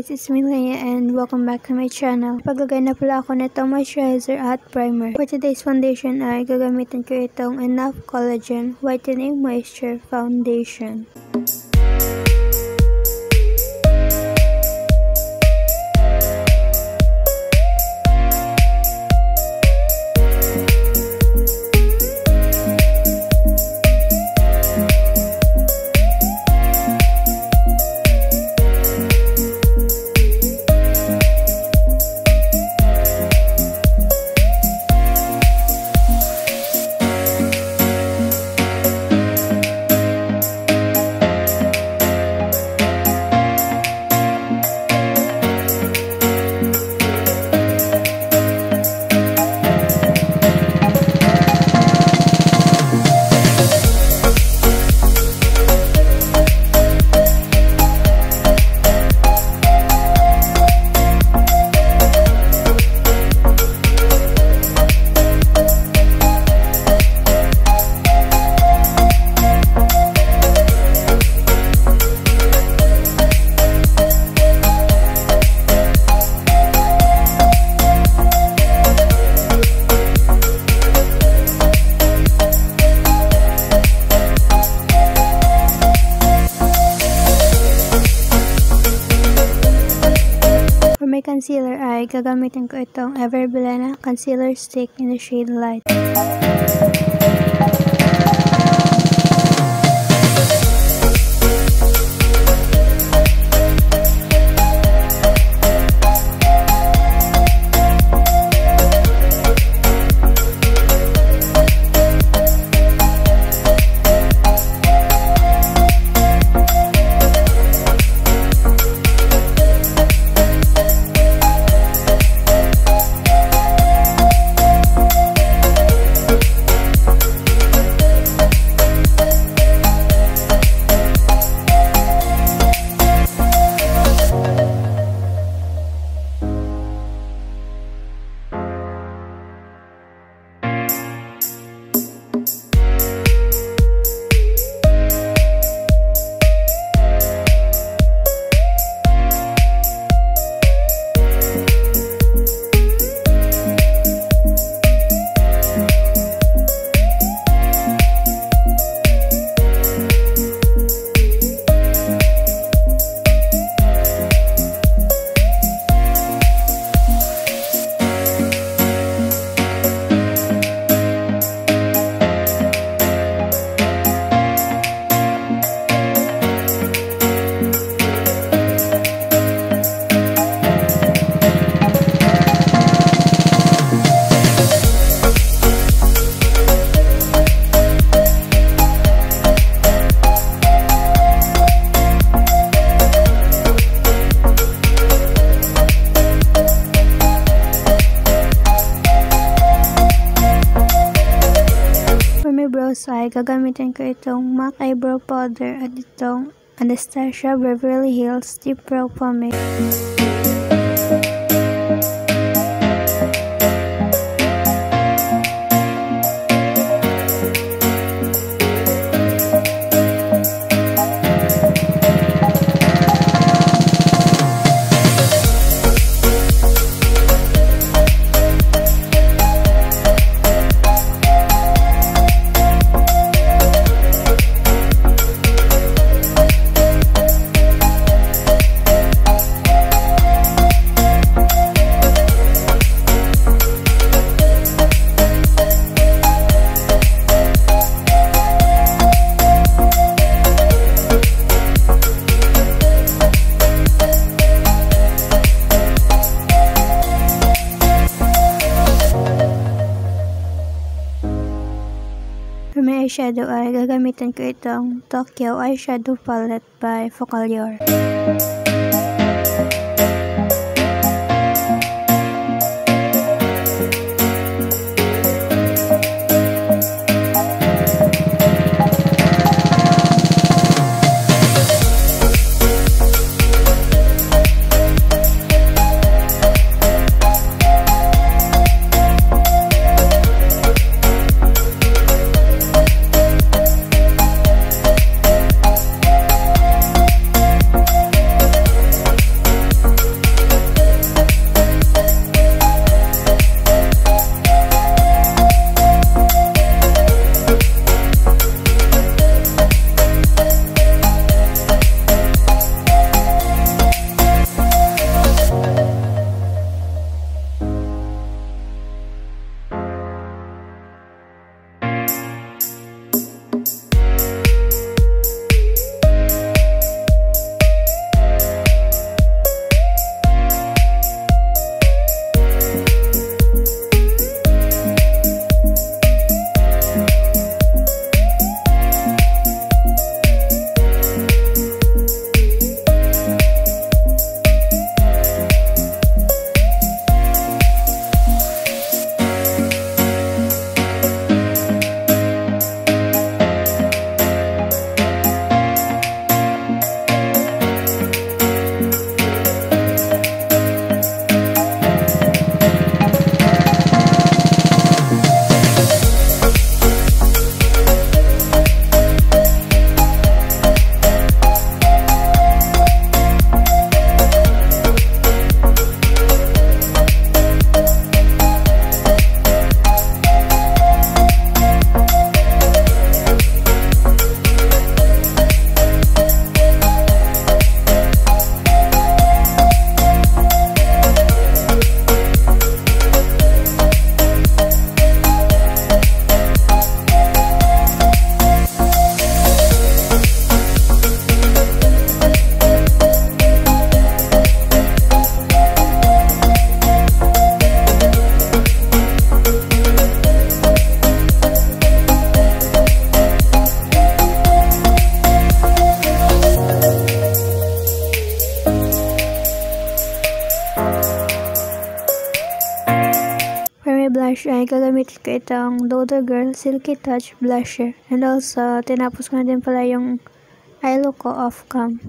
guys, it's me Leia and welcome back to my channel. Paglagay na pala ako nitong moisturizer at primer. For today's foundation ay gagamitin ko itong Enough Collagen Whitening Moisture Foundation. Concealer ay gagamitin ko itong Everbilena Concealer Stick in the shade Light. Brows ay gagamitin ko itong MAC Eyebrow Powder at itong Anastasia Beverly Hills Deep Brow Pomade. For my eyeshadow ay gagamitin ko itong Tokyo Eyeshadow Palette by Focalior. blush ay gagamitin ko itong Dodo Girl Silky Touch Blusher. And also, tinapos ko na din pala yung eye look ko off cam.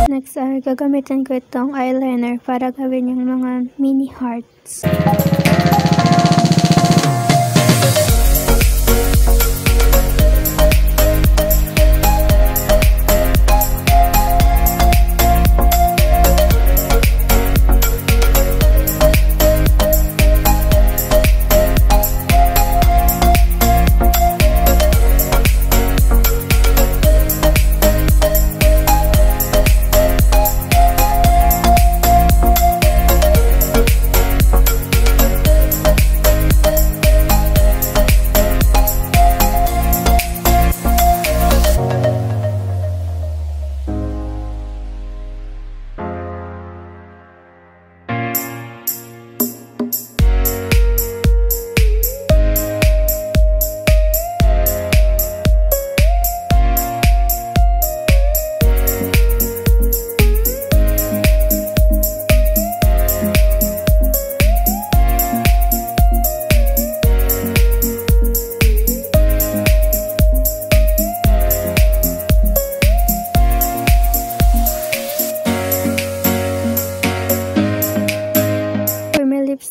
Next ay gagamitin ko itong eyeliner para gawin yung mga mini hearts.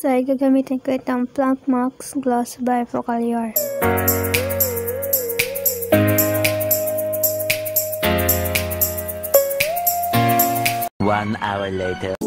Ay gagamitin ko itong Plump Max Gloss by Focaliar. 1 hour later.